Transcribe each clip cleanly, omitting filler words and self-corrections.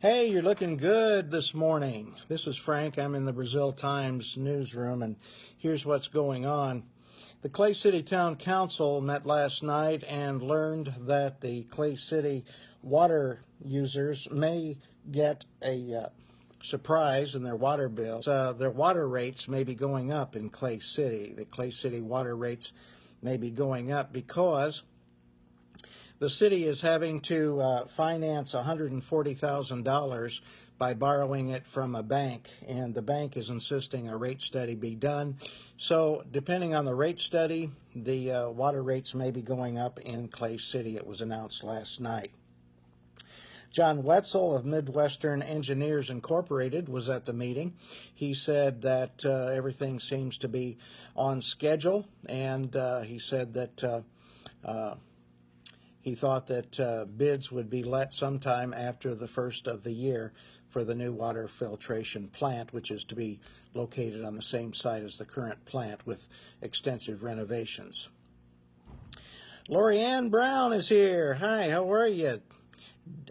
Hey, you're looking good this morning. This is Frank. I'm in the Brazil Times newsroom, and here's what's going on. The Clay City Town Council met last night and learned that the Clay City water users may get a surprise in their water bills. Their water rates may be going up in Clay City. The Clay City water rates may be going up because the city is having to finance $140,000 by borrowing it from a bank, and the bank is insisting a rate study be done. So depending on the rate study, the water rates may be going up in Clay City. It was announced last night. John Wetzel of Midwestern Engineers Incorporated was at the meeting. He said that everything seems to be on schedule, and he said that he thought that bids would be let sometime after the first of the year for the new water filtration plant, which is to be located on the same site as the current plant with extensive renovations. Lori Ann Brown is here. Hi, how are you?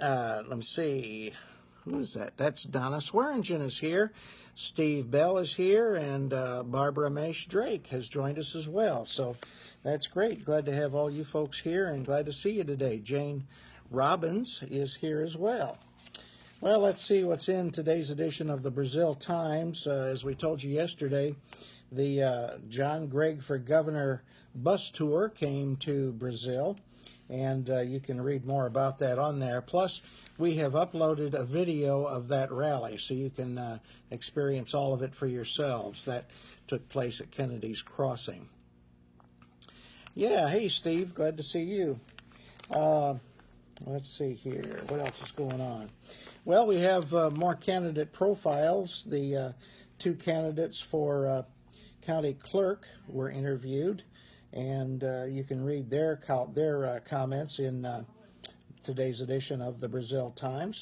Let me see. Who is that? That's Donna Swearingen is here. Steve Bell is here, and Barbara Mash Drake has joined us as well. So that's great. Glad to have all you folks here, and glad to see you today. Jane Robbins is here as well. Well, let's see what's in today's edition of the Brazil Times. As we told you yesterday, the John Gregg for Governor bus tour came to Brazil, and you can read more about that on there. Plus, we have uploaded a video of that rally, so you can experience all of it for yourselves. That took place at Kennedy's Crossing. Yeah, hey, Steve, glad to see you. Let's see here. What else is going on? Well, we have more candidate profiles. The two candidates for county clerk were interviewed, and you can read their comments in today's edition of the Brazil Times.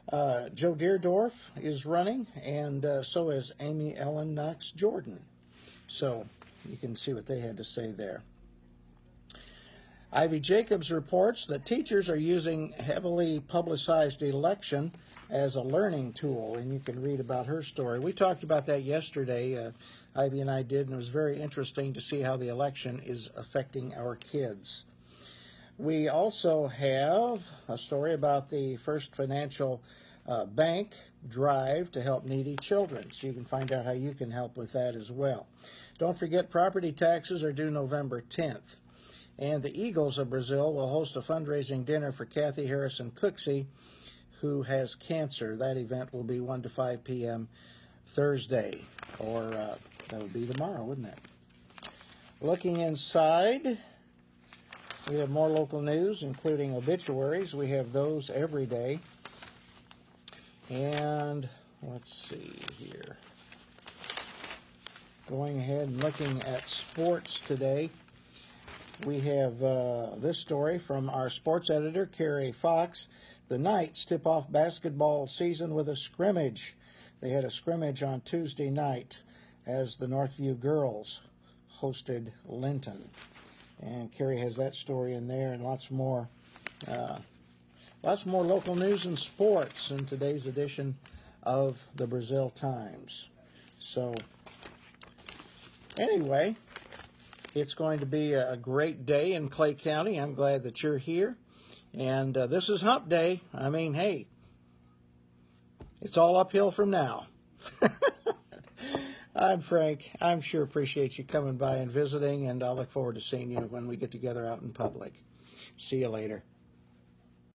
Joe Deerdorf is running, and so is Amy Ellen Knox Jordan. So you can see what they had to say there. Ivy Jacobs reports that teachers are using heavily publicized election as a learning tool, and you can read about her story. We talked about that yesterday, Ivy and I did, and it was very interesting to see how the election is affecting our kids. We also have a story about the First Financial Bank drive to help needy children, so you can find out how you can help with that as well. Don't forget, property taxes are due November 10th. And the Eagles of Brazil will host a fundraising dinner for Kathy Harrison Cooksey, who has cancer. That event will be 1 to 5 p.m. Thursday, or that would be tomorrow, wouldn't it? Looking inside, we have more local news, including obituaries. We have those every day. And let's see here. Going ahead and looking at sports today. We have this story from our sports editor, Carrie Fox. The Knights tip off basketball season with a scrimmage. They had a scrimmage on Tuesday night as the Northview girls hosted Linton. And Carrie has that story in there and lots more local news and sports in today's edition of the Brazil Times. So, anyway, it's going to be a great day in Clay County. I'm glad that you're here. And this is Hump Day. I mean, hey, it's all uphill from now. I'm Frank. I'm sure appreciate you coming by and visiting, and I'll look forward to seeing you when we get together out in public. See you later.